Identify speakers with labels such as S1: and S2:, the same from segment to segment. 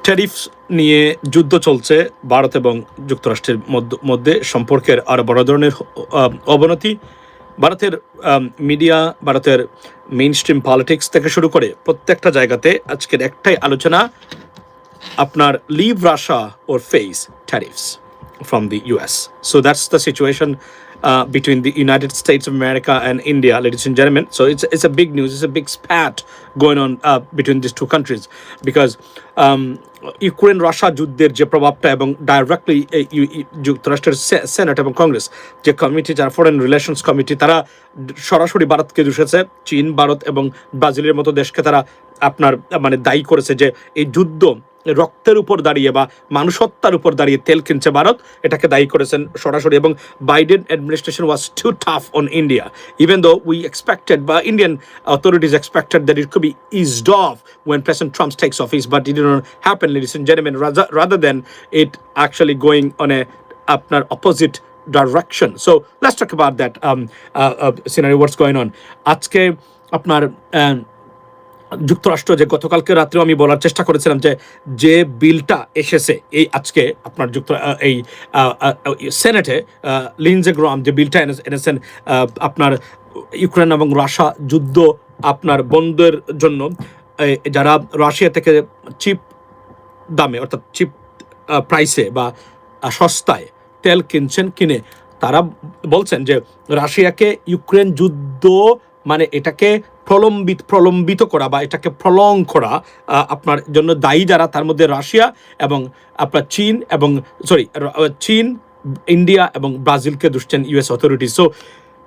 S1: Tariffs নিয়ে যুদ্ধ চলছে ভারত এবং যুক্তরাষ্ট্রের মধ্যে সম্পর্কের আর বড় ধরনের অবনতি। ভারতের মিডিয়া, ভারতের মেইন স্ট্রিম পলিটিক্স থেকে শুরু করে প্রত্যেকটা জায়গাতে আজকের একটাই আলোচনা, আপনার leave Russia or face tariffs from the US. So that's the situation between the United States of America and India, ladies and gentlemen. So it's a big news, it's a big spat going on between these two countries, because Ukraine Russia যুদ্ধের যে প্রভাবটা এবং directly যুক্তরাষ্ট্রের senate এবং কংগ্রেস যে committee, যারা foreign relations committee, তারা সরাসরি ভারতকে দোষেছে। চীন, ভারত এবং ব্রাজিলের মতো দেশকে তারা আপনার মানে দায়ী করেছে যে এই যুদ্ধ রক্তের উপর দাঁড়িয়ে বা মানুষত্বার উপর দাঁড়িয়ে তেল কিনছে ভারত, এটাকে দায়ী করেছেন সরাসরি। এবং Biden administration was too tough on India, even though we expected বা Indian authorities expected that it could be eased off when President Trump takes office, but it did not happen, ladies and gentlemen, rather than it actually going on a আপনার opposite direction. So let's talk about that scenario, what's going on. আজকে আপনার যুক্তরাষ্ট্র যে গতকালকে রাত্রেও আমি বলার চেষ্টা করেছিলাম যে বিলটা এসেছে এই আজকে আপনার এই সেনেটে, লিন্ডসে গ্রাহাম যে বিলটা এনেছেন আপনার ইউক্রেন এবং রাশিয়া যুদ্ধ আপনার বন্ধের জন্য, যারা রাশিয়া থেকে চিপ দামে অর্থাৎ চিপ প্রাইসে বা সস্তায় তেল কিনে তারা বলছেন যে রাশিয়াকে ইউক্রেন যুদ্ধ মানে এটাকে প্রলম্বিত করা বা এটাকে প্রলং করা আপনার জন্য দায়ী যারা, তার মধ্যে রাশিয়া এবং আপনার চীন, ইন্ডিয়া এবং ব্রাজিলকে দুষছেন ইউএস অথরিটি। সো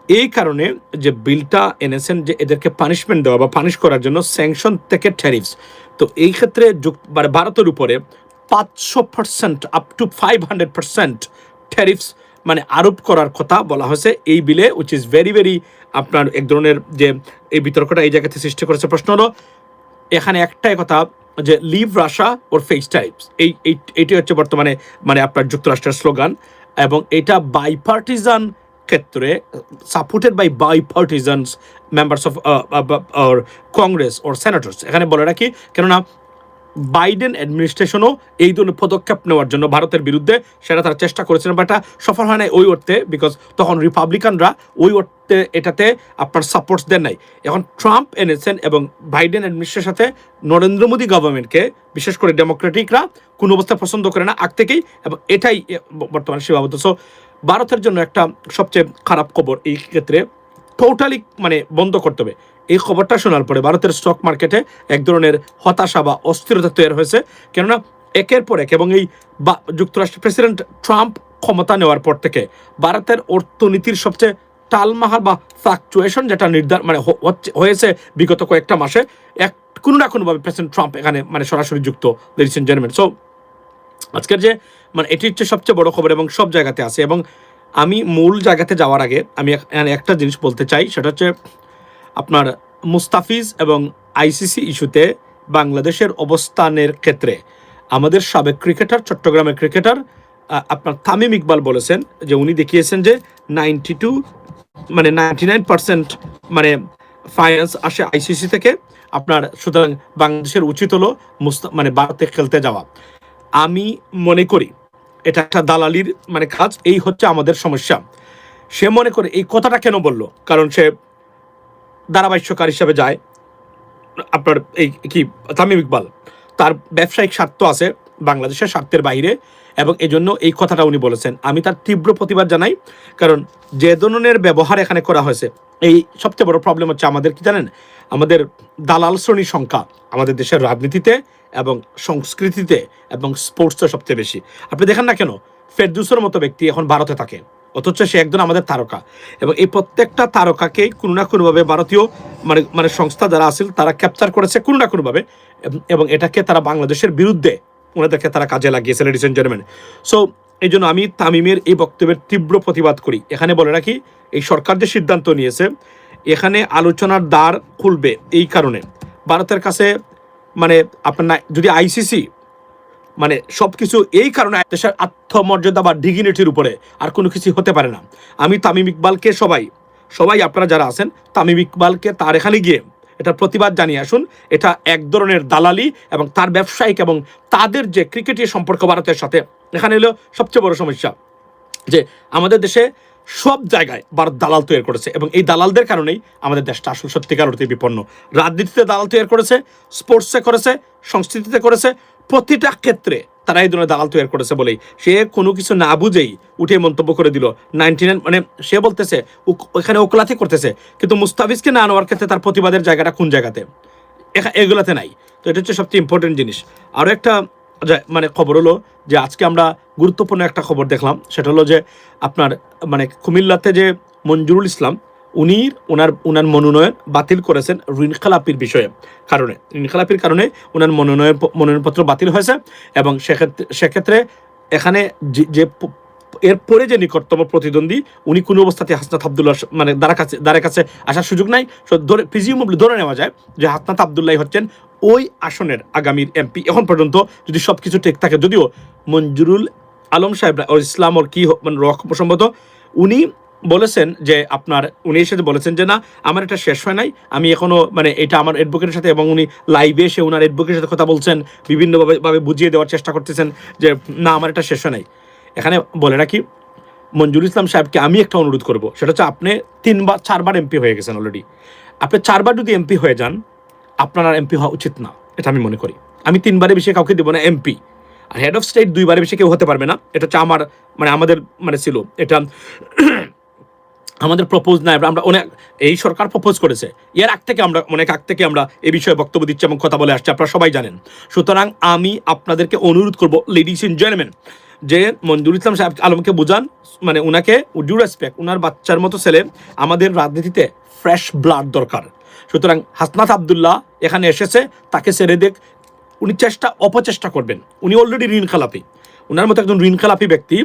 S1: এই কারণে যে বিলটা এনেছেন যে এদেরকে পানিশমেন্ট দেওয়া বা পানিশ করার জন্য স্যাংশন থেকে ট্যারিফস, তো এই ক্ষেত্রে মানে ভারতের উপরে 500% আপ টু 500% ট্যারিফস মানে আরোপ করার কথা বলা হয়েছে এই বিলে, উইচ ইজ ভেরি ভেরি আপনার এক ধরনের যে এই বিতর্কটা এই জায়গাতে সৃষ্টি করেছে। প্রশ্ন হলো এখানে একটাই কথা যে leave Russia or face tariffs, এইটি হচ্ছে বর্তমানে মানে আপনার যুক্তরাষ্ট্রের স্লোগান, এবং এটা বাইপার্টিজান ক্ষেত্রে supported by bipartisans members of our Congress or senators. এখানে বলে রাখি, কেননা বাইডেন অ্যাডমিনিস্ট্রেশনও এই ধরনের পদক্ষেপ নেওয়ার জন্য ভারতের বিরুদ্ধে সেটা তারা চেষ্টা করেছিলেন, বাট এটা সফল হয় নাই ওই অর্থে, বিকজ তখন রিপাবলিকানরা ওই অর্থে এটাতে আপনার সাপোর্টস দেন নাই। এখন ট্রাম্প এনেছেন এবং বাইডেন অ্যাডমিনিস্ট্রেশনের সাথে নরেন্দ্র মোদী গভর্নমেন্টকে বিশেষ করে ডেমোক্রেটিকরা কোনো অবস্থায় পছন্দ করে না আগ থেকেই, এবং এটাই বর্তমানে সীমাবদ্ধ। সো ভারতের জন্য একটা সবচেয়ে খারাপ খবর এই ক্ষেত্রে, টোটালি মানে বন্ধ করতে হবে। এই খবরটা শোনার পরে ভারতের স্টক মার্কেটে এক ধরনের হতাশা বা অস্থিরতা তৈরি হয়েছে, কেননা একের পর এক এবং এই যুক্তরাষ্ট্রের প্রেসিডেন্ট ট্রাম্প ক্ষমতা নেওয়ার পর থেকে ভারতের অর্থনীতির সবচেয়ে টালমাহাল বা ফ্লাকচুয়েশন যেটা মানে হয়েছে বিগত কয়েকটা মাসে, কোনো না কোনোভাবে প্রেসিডেন্ট ট্রাম্প এখানে মানে সরাসরি যুক্ত, লেডিস এন্ড জেন্টলম্যান। সো আজকের যে মানে এটি হচ্ছে সবচেয়ে বড় খবর এবং সব জায়গাতে আছে। এবং আমি মূল জায়গাতে যাওয়ার আগে আমি একটা জিনিস বলতে চাই, সেটা হচ্ছে আপনার মুস্তাফিজ এবং আইসিসি ইস্যুতে বাংলাদেশের অবস্থানের ক্ষেত্রে আমাদের সাবেক ক্রিকেটার, চট্টগ্রামের ক্রিকেটার আপনার তামিম ইকবাল বলেছেন যে উনি দেখিয়েছেন যে 99% মানে ফাইন্যান্স আসে আইসিসি থেকে আপনার, সুতরাং বাংলাদেশের উচিত হলো মানে ভারতে খেলতে যাওয়া। আমি মনে করি এটা একটা দালালির মানে কাজ, এই হচ্ছে আমাদের সমস্যা। সে মনে করে এই কথাটা কেন বললো, কারণ সে ধারাভাষ্যকার হিসাবে যায় আপনার এই কি তামিম ইকবাল, তার ব্যবসায়িক স্বার্থ আছে বাংলাদেশের স্বার্থের বাইরে, এবং এই জন্য এই কথাটা উনি বলেছেন। আমি তার তীব্র প্রতিবাদ জানাই, কারণ যে ধরনের ব্যবহার এখানে করা হয়েছে, এই সবচেয়ে বড় প্রবলেম হচ্ছে আমাদের কি জানেন, আমাদের দালাল শ্রেণীর সংখ্যা আমাদের দেশের রাজনীতিতে এবং সংস্কৃতিতে এবং স্পোর্টসে সবচেয়ে বেশি। আপনি দেখেন না কেন ফেরদৌসের মতো ব্যক্তি এখন ভারতে থাকে, অথচ সে একজন আমাদের তারকা, এবং এই প্রত্যেকটা তারকাকেই কোনো না কোনোভাবে ভারতীয় মানে সংস্থা যারা আছে তারা ক্যাপচার করেছে কোনো না কোনোভাবে, এবং এটাকে তারা বাংলাদেশের বিরুদ্ধে ওনাদেরকে তারা কাজে লাগিয়েছে, লেডিস এন্ড জেন্টলম্যান। সো এই জন্য আমি তামিমের এই বক্তব্যের তীব্র প্রতিবাদ করি। এখানে বলে রাখি, এই সরকার যে সিদ্ধান্ত নিয়েছে এখানে আলোচনার দ্বার খুলবে এই কারণে, ভারতের কাছে মানে আপনার যদি আইসিসি মানে সব কিছু এই কারণে দেশের আত্মমর্যাদা বা ডিগনিটির উপরে আর কোনো কিছু হতে পারে না। আমি তামিম ইকবালকে সবাই আপনারা যারা আছেন তামিম ইকবালকে তার এখানে গিয়ে এটার প্রতিবাদ জানিয়ে আসুন। এটা এক ধরনের দালালি এবং তার ব্যবসায়িক এবং তাদের যে ক্রিকেটের সম্পর্ক ভারতের সাথে, এখানে হলো সবচেয়ে বড় সমস্যা যে আমাদের দেশে সব জায়গায় ভারত দালাল তৈরি করেছে এবং এই দালালদের কারণেই আমাদের দেশটা আসলে সত্যিকার অর্থে বিপন্ন। রাজনীতিতে দালাল তৈরি করেছে, স্পোর্টসে করেছে, সংস্কৃতিতে করেছে, প্রতিটা ক্ষেত্রে তারা এই ধরনের দালাল তৈরি করেছে বলেই সে কোনো কিছু না বুঝেই উঠে মন্তব্য করে দিল 99, মানে সে বলতেছে ওখানে ওকলাতি করতেছে, কিন্তু মুস্তাফিজকে না নেওয়ার ক্ষেত্রে তার প্রতিবাদের জায়গাটা কোন জায়গাতে, এগুলোতে নাই। তো এটা হচ্ছে সবচেয়ে ইম্পর্টেন্ট জিনিস। আরও একটা মানে খবর হলো যে আজকে আমরা গুরুত্বপূর্ণ একটা খবর দেখলাম, সেটা হলো যে আপনার মানে কুমিল্লাতে যে মঞ্জুরুল ইসলাম ওনার মনোনয়ন বাতিল করেছেন ঋণ খেলাপির বিষয়ে কারণে। ঋণ খেলাপির কারণে ওনার মনোনয়নপত্র বাতিল হয়েছে এবং সেক্ষেত্রে এখানে যে এরপরে যে নিকটতম প্রতিদ্বন্দ্বী উনি কোনো অবস্থাতে হাসনাত আবদুল্লাহ মানে দ্বারের কাছে আসার সুযোগ নাই। প্রিজিউমেবলি ধরে নেওয়া যায় যে হাসনাত আবদুল্লাহ হচ্ছেন ওই আসনের আগামীর এমপি এখন পর্যন্ত, যদি সব কিছু ঠিক থাকে। যদিও মঞ্জুরুল আলম সাহেব ইসলাম ওর কি মানে সম্ভবত উনি বলেছেন যে উনি এসে বলেছেন যে না আমার এটা শেষ হয় নাই, আমি এখনো মানে এটা আমার অ্যাডভোকেটের সাথে, এবং উনি লাইভে এসে ওনার অ্যাডভোকেটের সাথে কথা বলছেন, বিভিন্নভাবে বুঝিয়ে দেওয়ার চেষ্টা করতেছেন যে না আমার এটা শেষ হয় নাই। এখানে বলে রাখি মঞ্জুরুল ইসলাম সাহেবকে আমি একটা অনুরোধ করব, সেটা হচ্ছে আপনি 4বার এমপি হয়ে গেছেন অলরেডি। আপনি 4বার যদি এমপি হয়ে যান আপনার আর এমপি হওয়া উচিত না, এটা আমি মনে করি। আমি 3বারের বেশি কাউকে দেবো না এমপি, আর হেড অফ স্টেট 2বারের বেশি কেউ হতে পারবে না। এটা হচ্ছে আমাদের ছিল এটা আমাদের প্রপোজ না, আমরা অনেক এই সরকার প্রপোজ করেছে, এর অনেক আগ থেকে আমরা এই বিষয়ে বক্তব্য দিচ্ছি এবং কথা বলে আসছি, আপনারা সবাই জানেন। সুতরাং আমি আপনাদেরকে অনুরোধ করব লেডিস এন্ড জেন্টলম্যান, যে মঞ্জুরুল ইসলাম সাহেব আলমকে বুঝান, মানে উনাকে ডিউ রেসপেক্ট, উনার বাচ্চার মতো ছেলে, আমাদের রাজনীতিতে ফ্রেশ ব্লাড দরকার। সুতরাং হাসনাত আবদুল্লাহ এখানে এসেছে, তাকে ছেড়ে দেখ। উনি অপচেষ্টা করবেন, উনি অলরেডি ঋণ খেলাপি। উনার মতো একজন ঋণ খেলাপি ব্যক্তি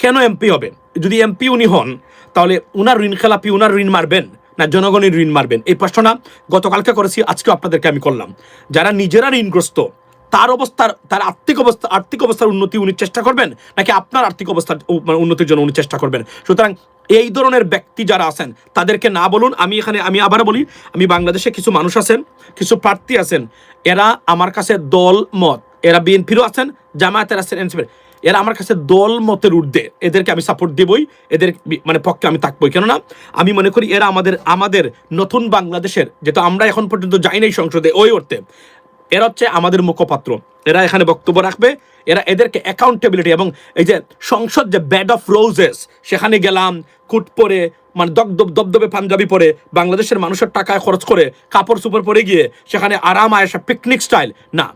S1: কেন এমপি হবে? যদি এমপি উনি হন তাহলে উনার ঋণ খেলাপি, উনার ঋণ মারবেন না জনগণের ঋণ মারবেন? এই প্রশ্নটা গতকালকে করেছি, আজকেও আপনাদেরকে আমি করলাম। যারা নিজেরা ঋণগ্রস্ত তার আর্থিক অবস্থার উন্নতি উনি চেষ্টা করবেন, নাকি আপনার আর্থিক অবস্থার উন্নতির জন্য উনি চেষ্টা করবেন? সুতরাং এই ধরনের ব্যক্তি যারা আছেন তাদেরকে না বলুন। আমি আবারও বলি, আমি বাংলাদেশে কিছু মানুষ আছেন, কিছু প্রার্থী আছেন, এরা আমার কাছে দল মত, এরা বিএনপিরও আছেন, জামায়াতের আছেন, এনসিপির, এরা আমার কাছে দল মতের ঊর্ধ্বে, এদেরকে আমি সাপোর্ট দেবই, এদের মানে পক্ষে আমি থাকবই। কেননা আমি মনে করি এরা আমাদের নতুন বাংলাদেশের, যেটা আমরা এখন পর্যন্ত যাই নাই সংসদে ওই অর্থে, এরা হচ্ছে আমাদের মুখপাত্র, এরা এখানে বক্তব্য রাখবে, এদেরকে অ্যাকাউন্টেবিলিটি, এবং এই যে সংসদ যে বেড অফ রোজেস, সেখানে গেলাম কুট পরে, মানে দবদবে পাঞ্জাবি পরে, বাংলাদেশের মানুষের টাকায় খরচ করে কাপড় চোপড় পরে গিয়ে সেখানে আরাম আয়েসা পিকনিক স্টাইল না,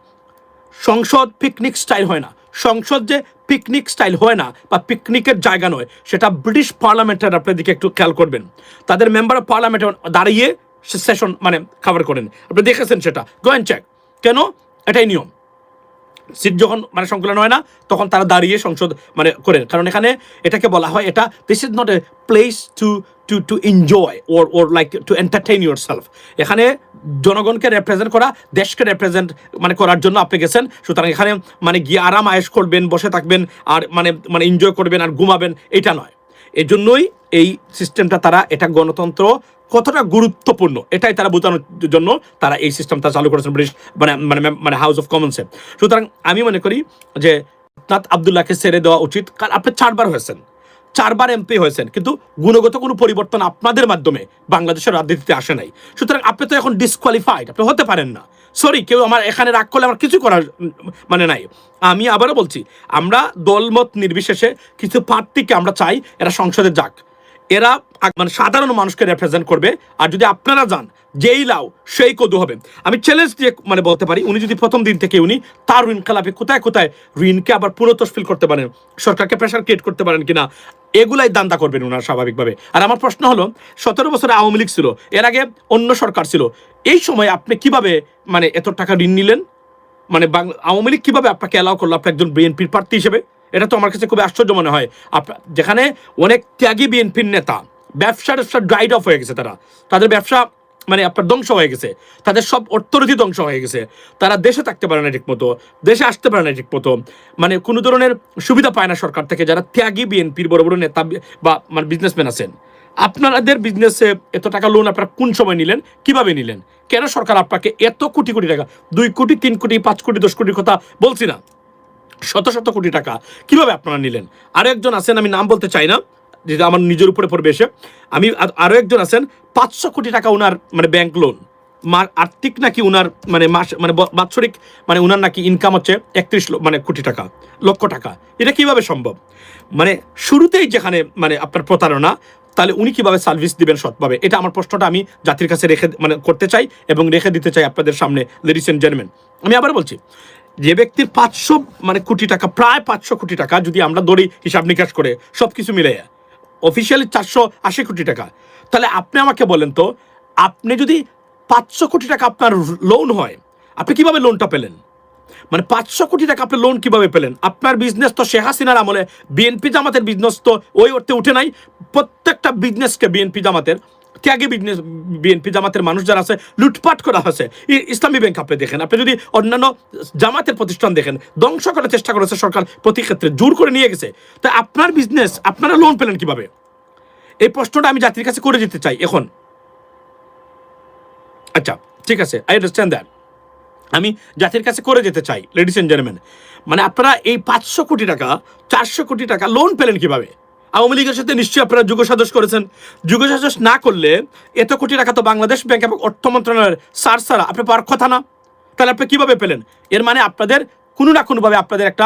S1: সংসদ পিকনিক স্টাইল হয় না। সংসদ যে পিকনিক স্টাইল হয় না বা পিকনিকের জায়গা নয়, সেটা ব্রিটিশ পার্লামেন্টের আপনার দিকে একটু খেয়াল করবেন, তাদের মেম্বার অফ পার্লামেন্টে দাঁড়িয়ে সেশন মানে কভার করেন, আপনি দেখেছেন সেটা, গো অ্যান্ড চেক। কেন? এটাই নিয়ম। সিট যখন মানে সংকলন হয় না তখন তারা দাঁড়িয়ে সংসদ মানে করেন, কারণ এখানে এটাকে বলা হয়, এটা this is not a place to enjoy or like to entertain your self. এখানে জনগণকে রেপ্রেজেন্ট করা, দেশকে রেপ্রেজেন্ট মানে করার জন্য আপনি গেছেন। সুতরাং এখানে মানে গিয়ে আরাম আয়েশ করবেন, বসে থাকবেন আর মানে এনজয় করবেন আর ঘুমাবেন, এটা নয়। এই জন্যই এই সিস্টেমটা, তারা এটা গণতন্ত্র কতটা গুরুত্বপূর্ণ এটাই তারা বোঝানোর জন্য তারা এই সিস্টেমটা চালু করেছেন ব্রিটিশ মানে হাউস অফ কমন্সে। সুতরাং আমি মনে করি যে হাসনাত আবদুল্লাহকে ছেড়ে দেওয়া উচিত, কারণ আপনি 4বার হয়েছেন, 4বার এমপি হয়েছেন, কিন্তু গুণগত কোনো পরিবর্তন আপনাদের মাধ্যমে বাংলাদেশের রাজনীতিতে আসে নাই। সুতরাং আপনি তো এখন ডিসকোয়ালিফাইড, আপনি হতে পারেন না। সরি, কেউ আমার এখানে রাগ করলে আমার কিছু করার মানে নাই। আমি আবারও বলছি, আমরা দলমত নির্বিশেষে কিছু প্রার্থীকে আমরা চাই এরা সংসদে যাক, এরা মানে সাধারণ মানুষকে রেপ্রেজেন্ট করবে। আর যদি আপনারা যান, যেই লাও সেই কদু হবে। আমি চ্যালেঞ্জ দিয়ে মানে বলতে পারি, উনি যদি প্রথম দিন থেকে উনি তার ঋণ খেলাপি কোথায় ঋণকে আবার পুনঃতফসিল করতে পারেন, সরকারকে প্রেশার ক্রিয়েট করতে পারেন কিনা, এগুলাই দান্দা করবেন ওনারা স্বাভাবিকভাবে। আর আমার প্রশ্ন হলো, 17 বছরে আওয়ামী লীগ ছিল, এর আগে অন্য সরকার ছিল, এই সময় আপনি কিভাবে মানে এত টাকা ঋণ নিলেন? মানে আওয়ামী লীগ কিভাবে আপনাকে অ্যালাউ করলো, আপনি একজন বিএনপির প্রার্থী হিসেবে? এটা তো আমার কাছে খুবই আশ্চর্য মনে হয়। যেখানে অনেক ত্যাগী বিএনপির নেতা ব্যবসা ড্রাইড অফ হয়ে গেছে, তাদের ব্যবসা মানে আপনার ধ্বংস হয়ে গেছে, তাদের সব অর্থনীতি ধ্বংস হয়ে গেছে, তারা দেশে থাকতে পারে না ঠিক মতো, দেশে আসতে পারে না ঠিক মতো, মানে কোনো ধরনের সুবিধা পায় না সরকার থেকে। যারা ত্যাগী বিএনপির বড় বড় নেতা বা মানে বিজনেসম্যান আছেন, আপনাদের বিজনেসে এত টাকা লোন আপনারা কোন সময় নিলেন, কিভাবে নিলেন, কেন সরকার আপনাকে এত কোটি কোটি টাকা, 2 কোটি 3 কোটি 5 কোটি 10 কোটির কথা বলছি না, শত শত কোটি টাকা কিভাবে আপনারা নিলেন? আরো একজন আছেন, আমি নাম বলতে চাই না, যেটা আমার নিজের উপরে পড়বে এসে, আমি আরো একজন আছেন 500 কোটি টাকা উনার মানে ব্যাংক লোন, আর্থিক নাকি উনার মানে মাস মানে বাৎসরিক মানে উনার নাকি ইনকাম হচ্ছে 31 মানে কোটি টাকা, লক্ষ টাকা। এটা কিভাবে সম্ভব? মানে শুরুতেই যেখানে মানে আপনার প্রতারণা, তাহলে উনি কিভাবে সার্ভিস দিবেন সৎভাবে? এটা আমার প্রশ্নটা আমি জাতির কাছে রেখে মানে করতে চাই এবং রেখে দিতে চাই আপনাদের সামনে, লেডিস এন্ড জেন্টলম্যান। আমি আবার বলছি, যে ব্যক্তির 500 মানে কোটি টাকা, প্রায় 500 কোটি টাকা যদি আমরা ধরি হিসাব নিকাশ করে সব কিছু মিলে, অফিসিয়ালি 480 কোটি টাকা, তাহলে আপনি আমাকে বলেন তো, আপনি যদি 500 কোটি টাকা আপনার লোন হয়, আপনি কিভাবে লোনটা পেলেন? মানে 500 কোটি টাকা আপনি লোন কিভাবে পেলেন? আপনার বিজনেস তো শেখ হাসিনার আমলে, বিএনপি জামাতের বিজনেস তো ওই অর্থে উঠে নাই। প্রত্যেকটা বিজনেসকে বিএনপি জামাতের ত্যাগী বিজনেস, বিএনপি জামাতের মানুষ যারা আছে লুটপাট করা হয়েছে। ইসলামী ব্যাংক আপনি দেখেন, আপনি যদি অন্যান্য জামাতের প্রতিষ্ঠান দেখেন, ধ্বংস করার চেষ্টা করেছে সরকার, প্রতি ক্ষেত্রে জোর করে নিয়ে গেছে। তাই আপনার বিজনেস আপনারা লোন পেলেন কিভাবে? এই প্রশ্নটা আমি জাতির কাছে করে যেতে চাই এখন। আচ্ছা ঠিক আছে, আই আন্ডারস্ট্যান্ড দ্যাট, আমি জাতির কাছে করে যেতে চাই, লেডিস এন্ড জেন্টলম্যান। মানে আপনারা এই 500 কোটি টাকা 400 কোটি টাকা লোন পেলেন কিভাবে? আওয়ামী লীগের সাথে নিশ্চয়ই আপনারা যোগসাজশ করেছেন। যোগসাজশ না করলে এত কোটি টাকা তো বাংলাদেশ ব্যাংক এবং অর্থ মন্ত্রণালয়ের সার সারা আপনি পাওয়ার কথা না। তাহলে আপনি কিভাবে পেলেন? এর মানে আপনাদের কোনো না কোনোভাবে আপনাদের একটা,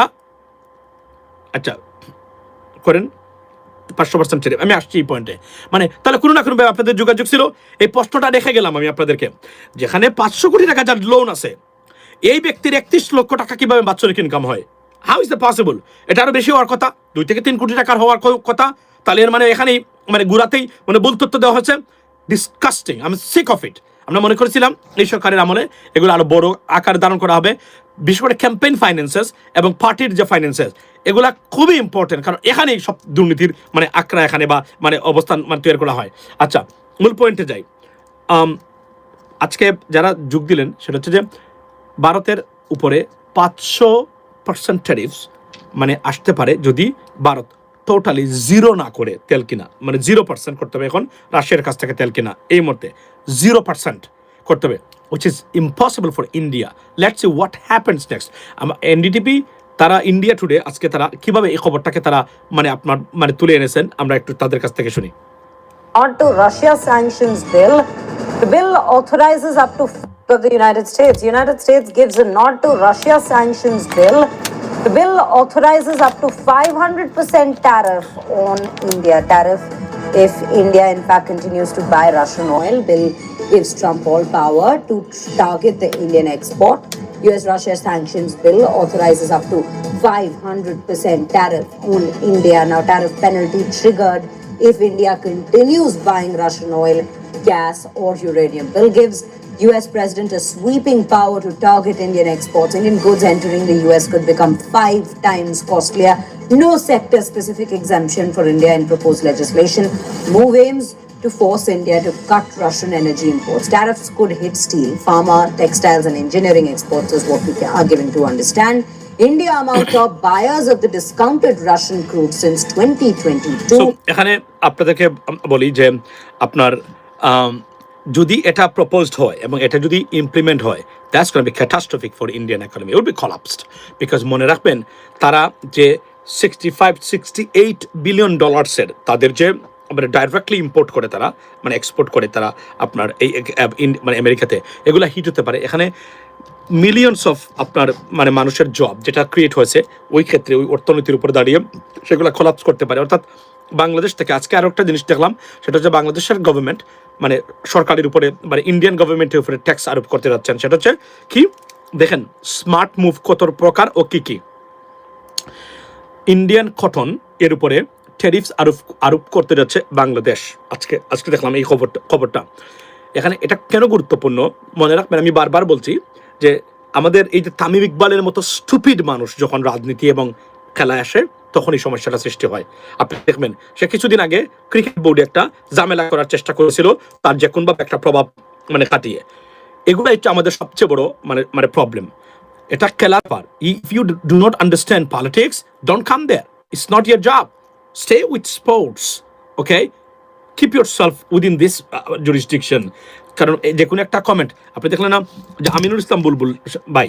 S1: আচ্ছা করেন 500% ছেড়ে আমি আসছি এই পয়েন্টে, মানে তাহলে কোনো না কোনোভাবে আপনাদের যোগাযোগ ছিল। এই প্রশ্নটা রেখে গেলাম আমি আপনাদেরকে, যেখানে 500 কোটি টাকা যার লোন আছে, এই ব্যক্তির 31 লক্ষ টাকা কিভাবে বাৎসরিক ইনকাম হয়? How is the possible? এটা আরো বেশি হওয়ার কথা, 2 থেকে 3 কোটি টাকার হওয়ার কথা। তাহলে এর মানে এখানেই মানে গুড়াতেই মানে ভুল তথ্য দেওয়া হচ্ছে। ডিসকাস্টিং, আমি সিক অফ ইট। আমরা মনে করেছিলাম এই সরকারের আমলে এগুলো আরো বড় আকার ধারণ করা হবে, বিশেষ করে ক্যাম্পেইন ফাইন্যান্সেস এবং পার্টির যে ফাইন্যান্সেস, এগুলা খুবই ইম্পর্টেন্ট, কারণ এখানেই সব দুর্নীতির মানে আঁকড়া এখানে বা মানে অবস্থান মানে তৈরি করা হয়। আচ্ছা মূল পয়েন্টে যাই। আজকে যারা যোগ দিলেন সেটা হচ্ছে যে ভারতের উপরে 500% ট্যারিফস মানে আসতে পারে যদি ভারত টোটালি জিরো না করে তেল কিনা, মানে 0% করতে হবে এখন রাশিয়ার কাছ থেকে তেল কিনা, এই মুহূর্তে 0% করতে হবে, which is impossible for India. Let's see what happens next. এনডিটিপি তারা ইন্ডিয়া টুডে আজকে তারা কিভাবে এই খবরটাকে তারা মানে আপনার মানে তুলে এনেছেন, আমরা একটু তাদের কাছ থেকে শুনি।
S2: On to Russia sanctions bill. The bill authorizes up to the United States. The United States gives a nod to Russia sanctions bill. The bill authorizes up to 500% tariff on India. Tariff if India in fact continues to buy Russian oil. Bill gives Trump all power to target the Indian export. US-Russia sanctions bill authorizes up to 500% tariff on India. Now tariff penalty triggered if India continues buying Russian oil, gas or uranium. Bill gives US President a sweeping power to target Indian exports. Indian goods entering the US could become 5 times costlier. No sector-specific exemption for India in proposed legislation. Move aims to force India to cut Russian energy imports. Tariffs could hit steel, pharma, textiles and engineering exports is what we are given to understand. India among top buyers of the discounted Russian crude since 2022.
S1: এখানে আপনাদেরকে বলি যে আপনার যদি এটা proposed হয় এবং এটা যদি ইমপ্লিমেন্ট হয়, that's gonna be catastrophic for Indian economy, it will be collapsed. Because মনে রাখবেন তারা যে 65-68 বিলিয়ন ডলার্সের তাদের যে মানে ডাইরেক্টলি ইম্পোর্ট করে তারা মানে এক্সপোর্ট করে তারা আপনার এই মানে আমেরিকাতে, এগুলো হিট হতে পারে। এখানে মিলিয়নস অফ আপনার মানে মানুষের জব যেটা ক্রিয়েট হয়েছে ওই ক্ষেত্রে ওই অর্থনীতির উপর দাঁড়িয়ে সেগুলো কোলাপস করতে পারে। অর্থাৎ বাংলাদেশ থেকে আজকে আরও একটা জিনিস দেখলাম, সেটা হচ্ছে বাংলাদেশের গভর্নমেন্ট মানে সরকারের উপরে মানে ইন্ডিয়ান গভর্নমেন্টের উপরে ট্যাক্স আরোপ করতে যাচ্ছেন। সেটা হচ্ছে কি দেখেন, স্মার্ট মুভ কত প্রকার ও কি কি। ইন্ডিয়ান কটন এর উপরে ট্যারিফস আরোপ করতে যাচ্ছে বাংলাদেশ। আজকে দেখলাম এই খবরটা। এখানে এটা কেন গুরুত্বপূর্ণ মনে রাখবেন, আমি বারবার বলছি যে আমাদের এই যে তামিম ইকবালের মতো স্টুপিড মানুষ যখন রাজনীতি এবং খেলায় আসে তখন এই সমস্যাটা সৃষ্টি হয়। আপনি দেখবেন সে কিছুদিন আগে ক্রিকেট বোর্ডে একটা ঝামেলা করার চেষ্টা করেছিল, তার যে কোনভাবে একটা প্রভাব মানে কাটিয়ে। এগুলো হচ্ছে আমাদের সবচেয়ে বড় মানে প্রবলেম। এটা খেলার পার। If you do not understand politics, don't come there, it's not your job, stay with sports, okay? Keep yourself within this jurisdiction. কারণ যে কোনো একটা কমেন্ট আপনি দেখলেন না যে আমিনুল ইসলাম বুলবুল ভাই,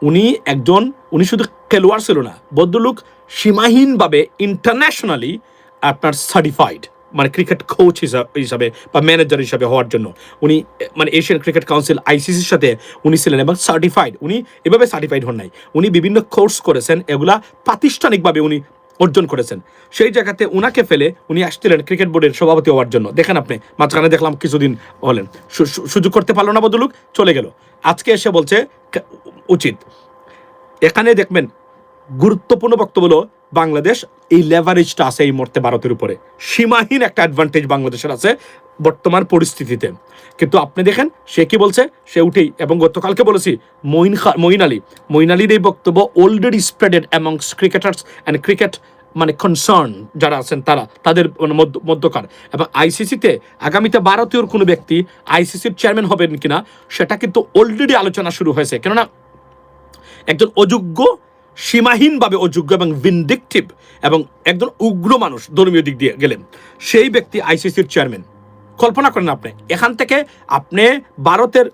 S1: উনি শুধু খেলোয়াড় ছিল না, ভদ্রলোক সীমাহীনভাবে ইন্টারন্যাশনালি আপনার সার্টিফাইড, মানে ক্রিকেট কোচ হিসাবে বা ম্যানেজার হিসাবে হওয়ার জন্য উনি মানে এশিয়ান ক্রিকেট কাউন্সিল আইসিসির সাথে উনি ছিলেন এবং সার্টিফাইড। উনি এভাবে সার্টিফাইড হন নাই, উনি বিভিন্ন কোর্স করেছেন, এগুলা প্রাতিষ্ঠানিকভাবে উনি অর্জন করেছেন। সেই জায়গাতে উনাকে ফেলে উনি আসছিলেন ক্রিকেট বোর্ডের সভাপতি হওয়ার জন্য। দেখেন আপনি মাঝখানে দেখলাম কিছুদিন হলেন, সুযোগ করতে পারলো না, বদলুক চলে গেল। আজকে এসে বলছে উচিত। এখানে দেখবেন গুরুত্বপূর্ণ বক্তব্য হলো বাংলাদেশ এই লেভারেজটা আছে এই মুহূর্তে ভারতের উপরে, সীমাহীন একটা অ্যাডভান্টেজ বাংলাদেশের আছে বর্তমান পরিস্থিতিতে। কিন্তু আপনি দেখেন সে কি বলছে, সে উঠেই, এবং গতকালকে বলেছি মঈন আলীর এই বক্তব্য already spreaded amongst cricketers and cricket মানে কনসার্ন যারা আছেন তাদের মধ্যকার। এবং আইসিসিতে আগামীতে ভারতীয় কোনো ব্যক্তি আইসিসির চেয়ারম্যান হবেন কিনা সেটা কিন্তু অলরেডি আলোচনা শুরু হয়েছে। কেননা একজন অযোগ্য, সীমাহীনভাবে অযোগ্য এবং ভিনডিকটিভ এবং একজন উগ্র মানুষ ধর্মীয় দিক দিয়ে গেলেন, সেই ব্যক্তি আইসিসির চেয়ারম্যান। কল্পনা করেন আপনি, এখান থেকে আপনি ভারতের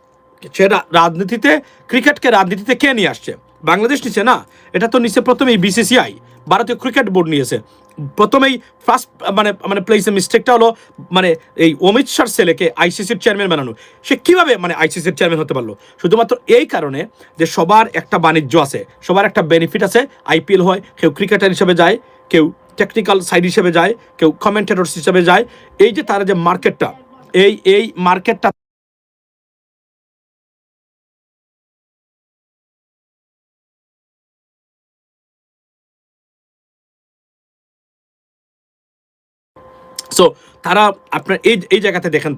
S1: সে রাজনীতিতে, ক্রিকেটকে রাজনীতিতে কে নিয়ে আসছে? বাংলাদেশ নিচে না, এটা তো নিচে প্রথমেই বিসিসিআই, ভারতীয় ক্রিকেট বোর্ড নিয়েছে প্রথমেই। ফার্স্ট মানে প্লেসের মিস্টেকটা হলো মানে এই অমিত শাহর ছেলেকে আইসিসির চেয়ারম্যান বানানো। সে কিভাবে মানে আইসিসির চেয়ারম্যান হতে পারলো? শুধুমাত্র এই কারণে যে সবার একটা বাণিজ্য আছে, সবার একটা বেনিফিট আছে। আইপিএল হয়, কেউ ক্রিকেটার হিসেবে যায়, কেউ টেকনিক্যাল সাইড হিসেবে যায়, কেউ কমেন্টেটরস হিসেবে যায়। এই যে তার যে মার্কেটটা, এই মার্কেটটা সো তারা আপনার এই জায়গাতে দেখেন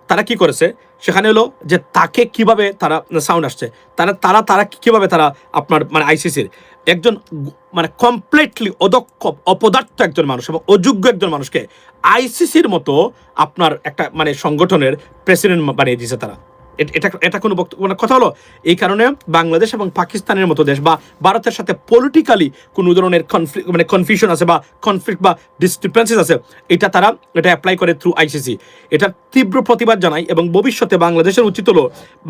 S1: তারা কি করেছে সেখানে হলো যে তাকে কিভাবে তারা সাউন্ড আসছে, তারা কিভাবে তারা আপনার মানে আইসিসির একজন মানে কমপ্লিটলি অদক্ষ অপদার্থ একজন মানুষ এবং অযোগ্য একজন মানুষকে আইসিসির মতো আপনার একটা মানে সংগঠনের প্রেসিডেন্ট বানিয়ে দিয়েছে তারা। এটা কোনো মানে কথা হলো। এই কারণে বাংলাদেশ এবং পাকিস্তানের মতো দেশ বা ভারতের সাথে পলিটিক্যালি কোনো ধরনের কনফিউশন আছে বা কনফ্লিক্ট বা ডিসক্রিপেন্সিস আছে, এটা অ্যাপ্লাই করে থ্রু আইসিসি। এটা তীব্র প্রতিবাদ জানাই এবং ভবিষ্যতে বাংলাদেশের উচিত হলো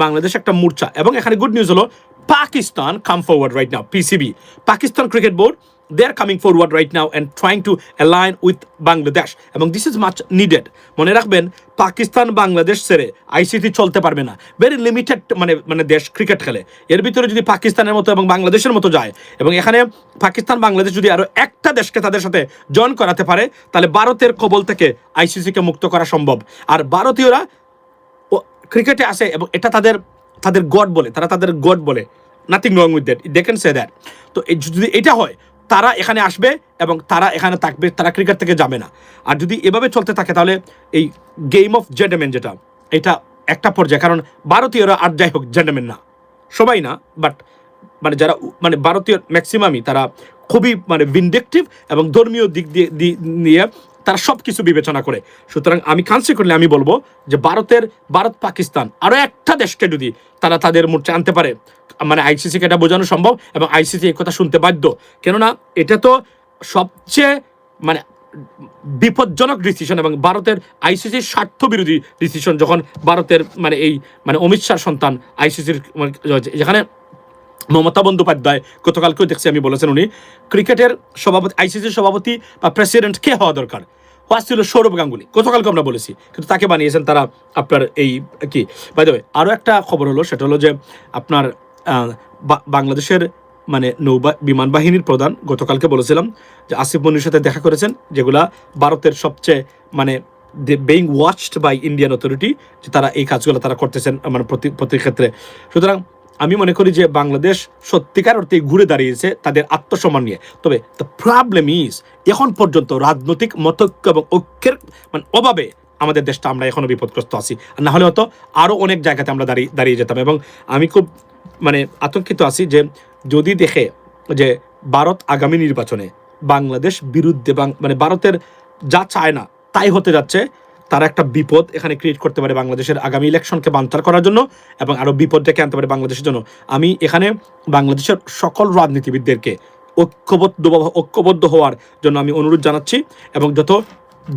S1: বাংলাদেশ একটা মোর্চা। এবং এখানে গুড নিউজ হলো Pakistan come forward right now, PCB Pakistan cricket board, they are coming forward right now and trying to align with Bangladesh এবং this is much needed. মনে রাখবেন পাকিস্তান বাংলাদেশ ছেড়ে আইসিসি চলতে পারবে না, ভেরি লিমিটেড মানে দেশ ক্রিকেট খেলে। এর ভিতরে যদি পাকিস্তানের মতো এবং বাংলাদেশের মতো যায় এবং এখানে পাকিস্তান বাংলাদেশ যদি আরো একটা দেশকে তাদের সাথে জয়েন করাতে পারে, তাহলে ভারতের কবল থেকে আইসিসিকে মুক্ত করা সম্ভব। আর ভারতীয়রা ক্রিকেটে আসে এবং এটা তাদের গড বলে, তাদের গড বলে, nothing wrong with that, they can say that. তো যদি এটা হয় তারা এখানে আসবে এবং তারা এখানে থাকবে, তারা ক্রিকেট থেকে যাবে না। আর যদি এভাবে চলতে থাকে তাহলে এই গেম অফ জেন্টলম্যান যেটা, এটা একটা পর্যায়ে, কারণ ভারতীয়রা আর যাই হোক জেন্টলম্যান না, সবাই না, বাট মানে যারা মানে ভারতীয় ম্যাক্সিমামই তারা খুবই মানে ভিনডিকটিভ এবং ধর্মীয় দিক দিয়ে নিয়ে তারা সব কিছু বিবেচনা করে। সুতরাং আমি কনসিকুয়েন্টলি আমি বলবো যে ভারত পাকিস্তান আরও একটা দেশকে যদি তারা তাদের মোর্চা আনতে পারে, মানে আইসিসিকে এটা বোঝানো সম্ভব এবং আইসিসি এই কথা শুনতে বাধ্য। কেননা এটা তো সবচেয়ে মানে বিপজ্জনক ডিসিশন এবং ভারতের আইসিসির স্বার্থ বিরোধী ডিসিশন যখন ভারতের মানে এই মানে অমিত শাহ সন্তান আইসিসির যেখানে মমতা বন্দ্যোপাধ্যায় গতকালকেও দেখছি আমি বলেছেন উনি ক্রিকেটের সভাপতি, আইসিসির সভাপতি বা প্রেসিডেন্ট কে হওয়া দরকার, হওয়া ছিল সৌরভ গাঙ্গুলি, গতকালকে আমরা বলেছি, কিন্তু তাকে বানিয়েছেন তারা আপনার এই কি। বাই দ্য ওয়ে আরও একটা খবর হলো, সেটা হলো যে আপনার বাংলাদেশের মানে বিমান বাহিনীর প্রধান গতকালকে বলেছিলাম যে আসিফ মনির সাথে দেখা করেছেন, যেগুলা ভারতের সবচেয়ে মানে being watched by Indian authority, যে তারা এই কাজগুলো তারা করতেছেন মানে প্রতি ক্ষেত্রে। সুতরাং আমি মনে করি যে বাংলাদেশ সত্যিকার অর্থে ঘুরে দাঁড়িয়েছে তাদের আত্মসম্মান নিয়ে। তবে দ্য প্রবলেম ইজ এখন পর্যন্ত রাজনৈতিক মতৈক্য এবং ঐক্যের মানে অভাবে আমাদের দেশটা আমরা এখনো বিপদগ্রস্ত আছি, আর না হলে হয়তো আরও অনেক জায়গাতে আমরা দাঁড়িয়ে যেতাম। এবং আমি খুব মানে আতঙ্কিত আছি যে যদি দেখে যে ভারত আগামী নির্বাচনে বাংলাদেশ বিরুদ্ধে মানে ভারতের যা চায় না তাই হতে যাচ্ছে, তারা একটা বিপদ এখানে ক্রিয়েট করতে পারে বাংলাদেশের আগামী ইলেকশনকে বানচাল করার জন্য এবং আরও বিপদ ডেকে আনতে পারে বাংলাদেশের জন্য। আমি এখানে বাংলাদেশের সকল রাজনীতিবিদদেরকে ঐক্যবদ্ধ হওয়ার জন্য আমি অনুরোধ জানাচ্ছি এবং যত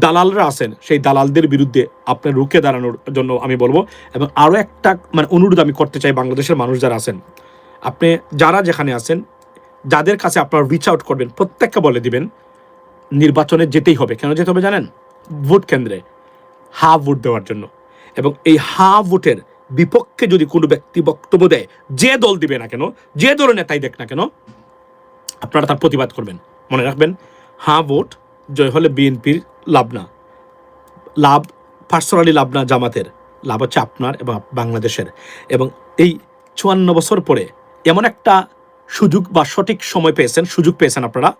S1: দালালরা আছেন সেই দালালদের বিরুদ্ধে আপনার রুখে দাঁড়ানোর জন্য আমি বলবো। এবং আরও একটা মানে অনুরোধ আমি করতে চাই বাংলাদেশের মানুষ যারা আছেন, আপনি যারা যেখানে আছেন, যাদের কাছে আপনারা রিচ আউট করবেন প্রত্যেককে বলে দিবেন নির্বাচনে যেতেই হবে। কেন যেতে হবে জানেন? ভোট কেন্দ্রে হাফ ভোট দেওয়ার জন্য। এবং এই হাফ ভোটের বিপক্ষে যদি কোনো ব্যক্তি বক্তব্য দেয়, যে দল দিবে না কেন, যে দলের নেতাই দেখ না কেন, আপনারা তার প্রতিবাদ করবেন। মনে রাখবেন, হাফ ভোট জয় হলে বিএনপির লাভ না, লাভ পার্সোনালি লাভ না জামাতের, লাভ হচ্ছে আপনার এবং বাংলাদেশের। এবং এই 54 বছর পরে এমন একটা সুযোগ বা সঠিক সময় পেয়েছেন, সুযোগ পেয়েছেন আপনারা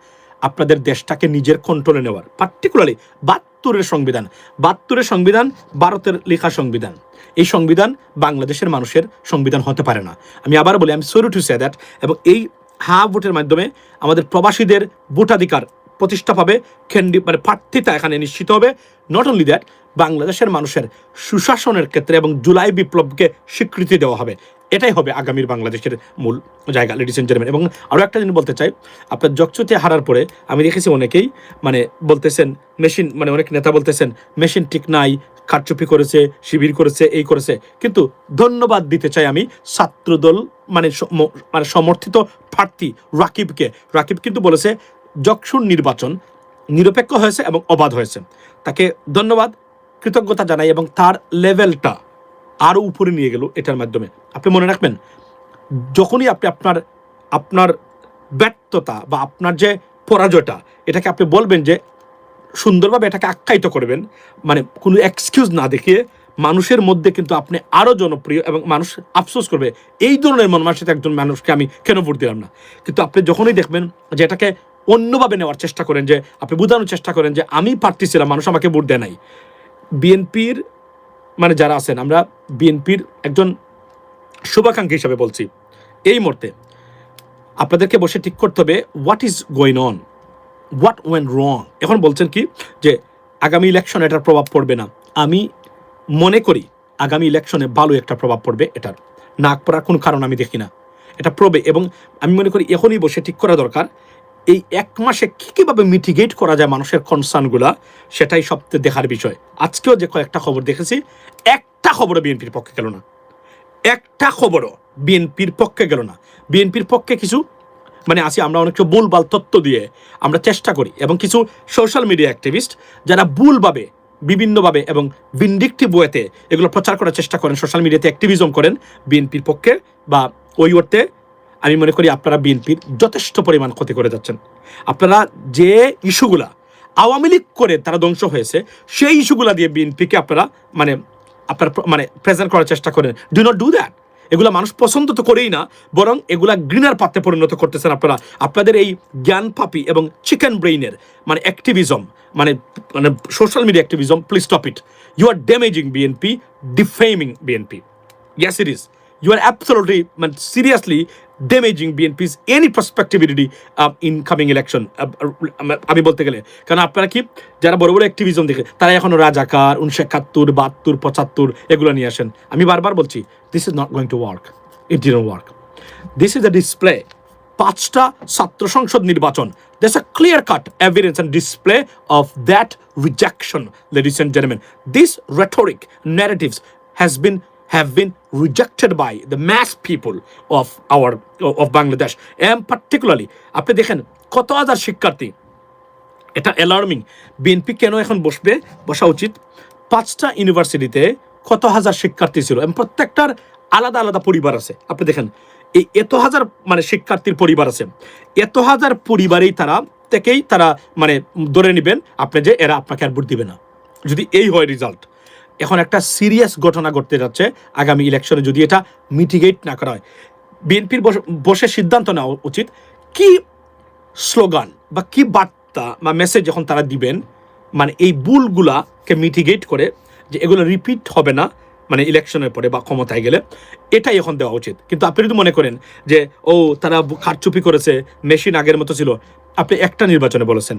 S1: আপনাদের দেশটাকে নিজের কন্ট্রোলে নেওয়ার। পার্টিকুলারলি 72-এর সংবিধান, 72-এর সংবিধান ভারতের লেখা সংবিধান। এই সংবিধান বাংলাদেশের মানুষের সংবিধান হতে পারে না। আমি আবার বলি, আমি সরি টু সে দ্যাট। এবং এই হাফ ভোটের মাধ্যমে আমাদের প্রবাসীদের ভোটাধিকার প্রতিষ্ঠা পাবে, মানে প্রার্থিতা এখানে নিশ্চিত হবে। নট অনলি দ্যাট, বাংলাদেশের মানুষের সুশাসনের ক্ষেত্রে এবং জুলাই বিপ্লবকে স্বীকৃতি দেওয়া হবে। এটাই হবে আগামীর বাংলাদেশের মূল জায়গা, লেডিস এন্ড জেন্টলম্যান। এবং আরও একটা জিনিস বলতে চাই, আপনার জগচুতে হারার পরে আমি দেখেছি অনেকেই মানে বলতেছেন মেশিন, মানে অনেক নেতা বলতেছেন মেশিন ঠিক নাই, কারচুপি করেছে, শিবির করেছে, এই করেছে। কিন্তু ধন্যবাদ দিতে চাই আমি ছাত্রদল মানে সমর্থিত প্রার্থী রাকিবকে। রাকিব কিন্তু বলেছে যকসুর নির্বাচন নিরপেক্ষ হয়েছে এবং অবাধ হয়েছে। তাকে ধন্যবাদ, কৃতজ্ঞতা জানাই। এবং তার লেভেলটা আরও উপরে নিয়ে গেল এটার মাধ্যমে। আপনি মনে রাখবেন, যখনই আপনি আপনার ব্যর্থতা বা আপনার যে পরাজয়টা, এটাকে আপনি বলবেন যে সুন্দরভাবে এটাকে আখ্যায়িত করবেন, মানে কোনো এক্সকিউজ না দেখিয়ে, মানুষের মধ্যে কিন্তু আপনি আরও জনপ্রিয় এবং মানুষ আফসোস করবে এই ধরনের মন মানসিকতা একজন মানুষকে আমি কেন ভোট দিলাম না। কিন্তু আপনি যখনই দেখবেন যে এটাকে অন্যভাবে নেওয়ার চেষ্টা করেন, যে আপনি বোঝানোর চেষ্টা করেন যে আমি প্রার্থী ছিলাম, মানুষ আমাকে ভোট দেয় নাই। বিএনপির মানে যারা আছেন, আমরা বিএনপির একজন শুভাকাঙ্ক্ষী হিসাবে বলছি, এই মুহূর্তে আপনাদেরকে বসে ঠিক করতে হবে what is going on, what went রং। এখন বলছেন কি যে আগামী ইলেকশন এটার প্রভাব পড়বে না। আমি মনে করি আগামী ইলেকশনে ভালো একটা প্রভাব পড়বে। এটার নাক পড়ার কোনো কারণ আমি দেখি না, এটা পড়বে। এবং আমি মনে করি এখনই বসে ঠিক করা দরকার এই 1 মাসে কীভাবে মিটিগেট করা যায় মানুষের কনসার্নগুলা, সেটাই সবচেয়ে দেখার বিষয়। আজকেও যে কয়েকটা খবর দেখেছি, একটা খবরও বিএনপির পক্ষে গেল না, একটা খবরও বিএনপির পক্ষে গেল না। বিএনপির পক্ষে কিছু মানে আসি আমরা অনেক ভুলভাল তথ্য দিয়ে আমরা চেষ্টা করি, এবং কিছু সোশ্যাল মিডিয়া অ্যাক্টিভিস্ট যারা ভুলভাবে বিভিন্নভাবে এবং ভিন্ডিকটিভ ওয়েতে এগুলো প্রচার করার চেষ্টা করেন, সোশ্যাল মিডিয়াতে অ্যাক্টিভিজম করেন বিএনপির পক্ষে বা ওই অর্থে আমি মনে করি আপনারা বিএনপির যথেষ্ট পরিমাণ ক্ষতি করে যাচ্ছেন। আপনারা যে ইস্যুগুলা আওয়ামী লীগ করে তারা ধ্বংস হয়েছে, সেই ইস্যুগুলা দিয়ে বিএনপিকে আপনারা মানে প্রেজেন্ট করার চেষ্টা করেন। Do not do that. এগুলা মানুষ পছন্দ তো করেই না, বরং এগুলা গ্রিনার পাত্রে পরিণত করতেছেন আপনারা। আপনাদের এই জ্ঞান পাপি এবং চিকেন ব্রেইনের মানে অ্যাক্টিভিজম, মানে social media activism, please stop it. You are damaging BNP, defaming BNP. Yes, it is. You are absolutely, seriously damaging BNP's any prospectivity in coming election. আমি বলতে গেলে, কারণ আপনারা কি যারা বড় বড় অ্যাক্টিভিজম দেখে তারা এখনো রাজাকার 1971, 72, 75 এগুলো নিয়ে আসেন। আমি বারবার বলছি, this is not going to work. It didn't work. This is a display. 5টা ছাত্র সংসদ নির্বাচন, there's a clear-cut evidence and display of that rejection, ladies and gentlemen. This rhetoric narratives have been rejected by the mass people of Bangladesh, and particularly আপনি দেখেন কত হাজার শিক্ষার্থী, এটা অ্যালার্মিং। বিএনপি কেন এখন বসা উচিত? 5টা ইউনিভার্সিটিতে কত হাজার শিক্ষার্থী ছিল, এবং প্রত্যেকটার আলাদা আলাদা পরিবার আছে। আপনি দেখেন এই এত হাজার মানে শিক্ষার্থীর পরিবার আছে, এত হাজার পরিবারেই তারা মানে ধরে নেবেন আপনি যে এরা আপনাকে আর ভোট দিবে না, যদি এই হয় রেজাল্ট। এখন একটা সিরিয়াস ঘটনা ঘটতে যাচ্ছে আগামী ইলেকশনে যদি এটা মিটিগেট না করা হয়। বিএনপির বসে সিদ্ধান্ত নেওয়া উচিত কি স্লোগান বা কি বার্তা বা মেসেজ যখন তারা দিবেন, মানে এই ভুলগুলাকে মিটিগেট করে যে এগুলো রিপিট হবে না মানে ইলেকশনের পরে বা ক্ষমতায় গেলে, এটাই এখন দেওয়া উচিত। কিন্তু আপনি যদি মনে করেন যে তারা কারচুপি করেছে, মেশিন আগের মতো ছিল, আপনি একটা নির্বাচনে বলেছেন,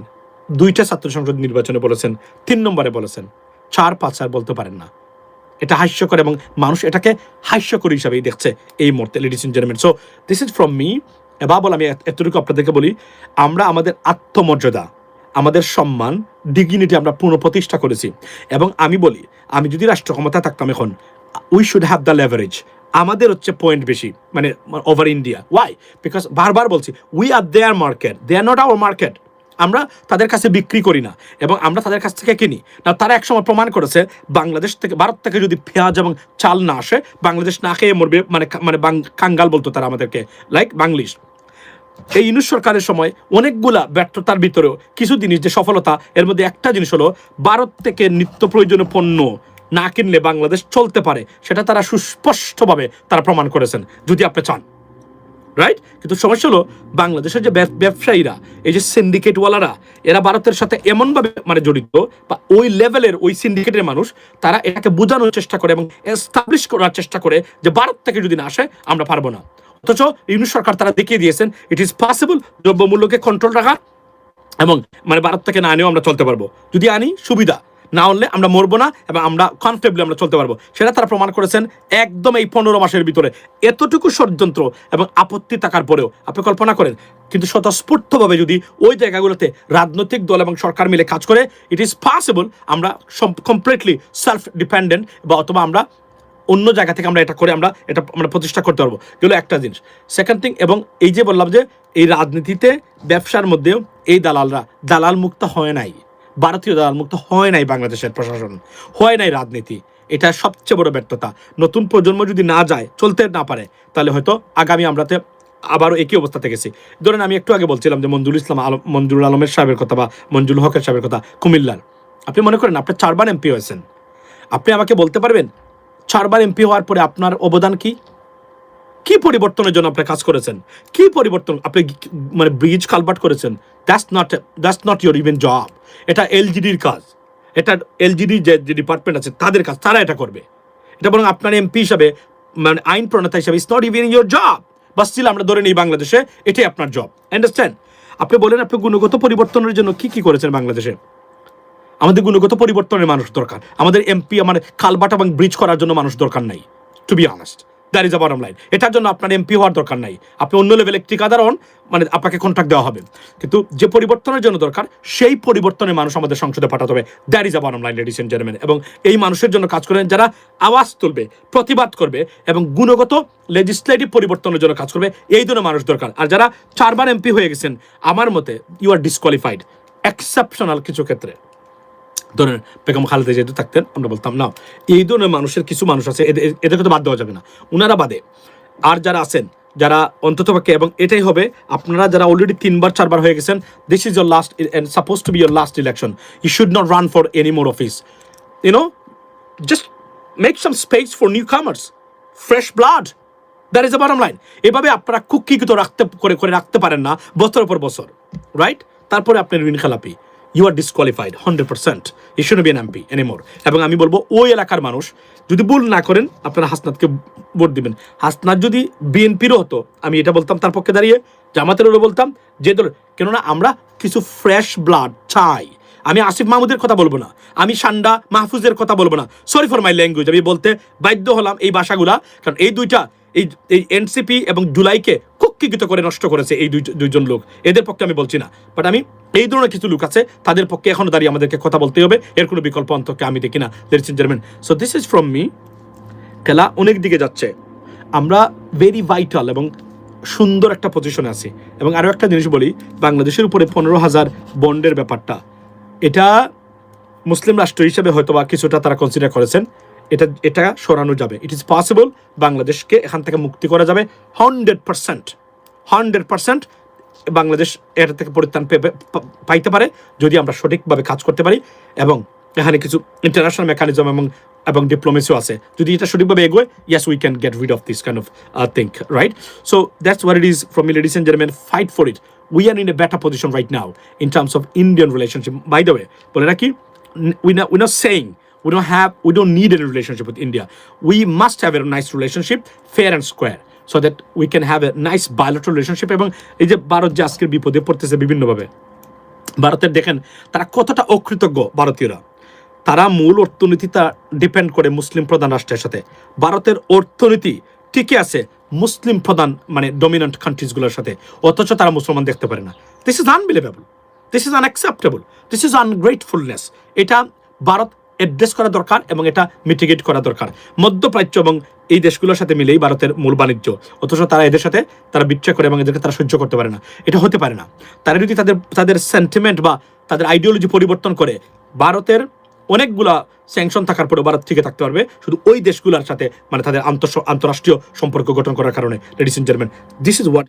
S1: 2টা ছাত্র সংসদ নির্বাচনে বলেছেন, 3 নম্বরে বলেছেন, 4-5 আর বলতে পারেন না। এটা হাস্যকর, এবং মানুষ এটাকে হাস্যকর হিসাবেই দেখছে এই মুহূর্তে, ladies and gentleman. So this is from me. এবার আমি এতটুকু আপনাদেরকে বলি, আমরা আমাদের আত্মমর্যাদা, আমাদের সম্মান ডিগনিটি আমরা পুনঃপ্রতিষ্ঠা করেছি। এবং আমি বলি, আমি যদি রাষ্ট্র ক্ষমতায় থাকতাম এখন, we should have the leverage. আমাদের হচ্ছে পয়েন্ট বেশি, মানে ওভার ইন্ডিয়া। ওয়াই? বিকজ বারবার বলছি, we are their market, they are not our market. আমরা তাদের কাছে বিক্রি করি না এবং আমরা তাদের কাছ থেকে কিনি না। তারা একসময় প্রমাণ করেছে বাংলাদেশ থেকে, ভারত থেকে যদি পেঁয়াজ এবং চাল না আসে, বাংলাদেশ না খেয়ে মরবে, মানে মানে কাঙ্গাল বলতো তারা আমাদেরকে, লাইক বাংলিশ। এই ইউনূস সরকারের সময় অনেকগুলা ব্যর্থতার ভিতরেও কিছু জিনিস যে সফলতা, এর মধ্যে একটা জিনিস হলো ভারত থেকে নিত্য প্রয়োজনীয় পণ্য না কিনলে বাংলাদেশ চলতে পারে, সেটা তারা সুস্পষ্টভাবে তারা প্রমাণ করেছেন, যদি আপনি চান, রাইট? কিন্তু সমস্যা হলো বাংলাদেশের যে ব্যবসায়ীরা, এই যে সিন্ডিকেটওয়ালারা, এরা ভারতের সাথে এমনভাবে মানে জড়িত, বা ওই লেভেলের ওই সিন্ডিকেটের মানুষ, তারা এটাকে বোঝানোর চেষ্টা করে এবং এস্টাবলিশ করার চেষ্টা করে যে ভারত থেকে যদি না আসে আমরা পারবো না। অথচ ইউনূস সরকার তারা দেখিয়ে দিয়েছেন ইট ইজ পসিবল দ্রব্যমূল্যকে কন্ট্রোল রাখা, এবং মানে ভারত থেকে না আনিও আমরা চলতে পারবো, যদি আনি সুবিধা, না হলে আমরা মরবো না এবং আমরা কমফর্টেবলি আমরা চলতে পারবো। সেটা তারা প্রমাণ করেছেন একদম এই 15 মাসের ভিতরে। এতটুকু ষড়যন্ত্র এবং আপত্তি থাকার পরেও আপনি কল্পনা করেন, কিন্তু স্বতঃস্ফূর্তভাবে যদি ওই জায়গাগুলোতে রাজনৈতিক দল এবং সরকার মিলে কাজ করে, ইট ইজ পসিবল আমরা কমপ্লিটলি সেলফ ডিপেন্ডেন্ট, বা অথবা আমরা অন্য জায়গা থেকে আমরা এটা করে আমরা এটা আমরা প্রতিষ্ঠা করতে পারবো। এগুলো একটা জিনিস। সেকেন্ড থিং, এবং এই যে বললাম যে এই রাজনীতিতে ব্যবসার মধ্যেও এই দালালরা দালাল মুক্ত হয় নাই, ভারতীয় দালাল মুক্ত হয় নাই, বাংলাদেশের প্রশাসন হয় নাই, রাজনীতি, এটা সবচেয়ে বড় ব্যর্থতা। নতুন প্রজন্ম যদি না যায়, চলতে না পারে, তাহলে হয়তো আগামী আমরাতে আবারও একই অবস্থাতে গেছি। ধরেন আমি একটু আগে বলছিলাম যে মঞ্জুরুল আলমের সাহেবের কথা বা মঞ্জুল হকের সাহেবের কথা, কুমিল্লার। আপনি মনে করেন আপনি 4 বার এমপি হয়েছেন, আপনি আমাকে বলতে পারবেন 4 বার এমপি হওয়ার পরে আপনার অবদান কি? কি পরিবর্তনের জন্য আপনি কাজ করেছেন? কি পরিবর্তন? আপনি মানে ব্রিজ কালভার্ট করেছেন? That's not your even job. এটা এলজিডির কাজ, এটা এলজিডি যে ডিপার্টমেন্ট আছে তাদের কাজ, তারা এটা করবে। এটা বরং আপনার এমপি হিসাবে, মানে আইন প্রণেতা হিসাবে, it's not even your job. বা স্টিল আমরা ধরে নিই বাংলাদেশে এটাই আপনার জব। আন্ডারস্ট্যান্ড? আপনি বলেন আপনি গুণগত পরিবর্তনের জন্য কি কি করেছেন বাংলাদেশে? আমাদের গুণগত পরিবর্তনের মানুষ দরকার। আমাদের এমপি আমার কালভার্ট এবং ব্রিজ করার জন্য মানুষ দরকার নাই, to be honest. That is a bottom line. এটার জন্য আপনার এমপি হওয়ার দরকার নাই, আপনি অন্য লেভেলে ঠিকাদার হন, মানে আপনাকে কন্ট্রাক্ট দেওয়া হবে। কিন্তু যে পরিবর্তনের জন্য দরকার, সেই পরিবর্তনের মানুষ আমাদের সংসদে পাঠাতে হবে। That is a bottom line, ladies and gentleman. এবং এই মানুষের জন্য কাজ করেন যারা আওয়াজ তুলবে, প্রতিবাদ করবে এবং গুণগত লেজিসলেটিভ পরিবর্তনের জন্য কাজ করবে, এই ধরনের মানুষ দরকার। আর যারা 4 বার এমপি হয়ে গেছেন, আমার মতে ইউ আর ডিসকোয়ালিফাইড, এক্সেপশনাল কিছু ক্ষেত্রে। ধরেন বেগম খালেদা যেহেতু থাকতেন, আমরা বলতাম না, এই ধরনের মানুষের কিছু মানুষ আছে, এদেরকে তো বাদ দেওয়া যাবে না, উনারা বাদে। আর যারা আছেন, যারা অন্ততপক্ষে, এবং এটাই হবে, আপনারা যারা অলরেডি 3 বার 4 বার হয়ে গেছেন, this is your last and suppose to be your last election. You should not run for any more office, just make some space for new comers, fresh blood. That is the bottom line. এভাবে আপনারা কুক্ষিগত রাখতে পারেন না বছরের পর বছর, right? তারপরে আপনি ঋণ খেলাপি, you are disqualified 100%। You should be an MP anymore. এবং আমি বলবো ওই এলাকার মানুষ যদি ভুল না করেন, আপনারা হাসনাতকে ভোট দিবেন। হাসনাত যদি বিএনপিরও হতো, আমি এটা বলতাম তার পক্ষে দাঁড়িয়ে, জামাতেরও বলতাম যে কেননা আমরা কিছু ফ্রেশ ব্লাড চাই। আমি আসিফ মাহমুদের কথা বলবো না, আমি সান্ডা মাহফুজের কথা বলবো না, সরি ফর মাই ল্যাঙ্গুয়েজ, আমি বলতে বাধ্য হলাম এই ভাষাগুলা, কারণ এই দুইটা এই এনসিপি এবং জুলাইকে কুক্ষিগত করে নষ্ট করেছে এই দুইজন লোক। এদের পক্ষে আমি বলছি না, বাট আমি এই ধরনের কিছু লোক আছে তাদের পক্ষে এখনো দাঁড়িয়ে আমাদেরকে কথা বলতে হবে, এর কোনো বিকল্প অন্তকে আমি দেখি না, ladies and gentleman. So this is from me. খেলা অনেক দিকে যাচ্ছে, আমরা ভেরি ভাইটাল এবং সুন্দর একটা পজিশনে আছি। এবং আরও একটা জিনিস বলি, বাংলাদেশের উপরে 15,000 বন্ডের ব্যাপারটা, এটা মুসলিম রাষ্ট্র হিসেবে হয়তো বা কিছুটা তারা কনসিডার করেছেন, এটা সরানো যাবে। ইট ইজ পসিবল, বাংলাদেশকে এখান থেকে মুক্তি করা যাবে 100%। বাংলাদেশ এটা থেকে পরিত্রাণ পাইতে পারে যদি আমরা সঠিকভাবে কাজ করতে পারি, এবং এখানে কিছু ইন্টারন্যাশনাল মেকানিজম এবং ডিপ্লোমেসিও আছে। যদি এটা সঠিকভাবে এগোয়, yes we can get rid of this kind of thing, right? So that's what it is from me, ladies and gentleman. Fight for it. We are in a better position right now in terms of Indian relationship. By the way, বলে রাখি, we're not saying we don't need any relationship with India. We must have a nice relationship, fair and square, so that we can have a nice bilateral relationship. এবং এই যে ভারত যে আজকের বিপদে পড়তেছে বিভিন্নভাবে, ভারতের দেখেন তারা কতটা অকৃতজ্ঞ ভারতীয়রা। তারা মূল অর্থনীতিটা ডিপেন্ড করে মুসলিম প্রধান রাষ্ট্রের সাথে। ভারতের অর্থনীতি টিকে আছে মুসলিম প্রধান মানে ডমিনেন্ট কান্ট্রিজগুলোর সাথে, অথচ তারা মুসলমান দেখতে পারে না। This is unbelievable. This is unacceptable, this is ungratefulness. এটা ভারত অ্যাড্রেস করা দরকার এবং এটা মিটিগেট করা দরকার। মধ্যপ্রাচ্য এবং এই দেশগুলোর সাথে মিলেই ভারতের মূল বাণিজ্য, অথচ তারা এদের সাথে তারা বিচ্ছেদ করে এবং এদেরকে তারা সহ্য করতে পারে না। এটা হতে পারে না। তারা যদি তাদের সেন্টিমেন্ট বা তাদের আইডিওলজি পরিবর্তন করে, ভারতের অনেকগুলা স্যাংশন থাকার পরেও ভারত থেকে থাকতে পারবে শুধু ওই দেশগুলোর সাথে, মানে তাদের আন্তঃরাষ্ট্রীয় সম্পর্ক গঠন করার কারণে। Ladies and gentleman, this is what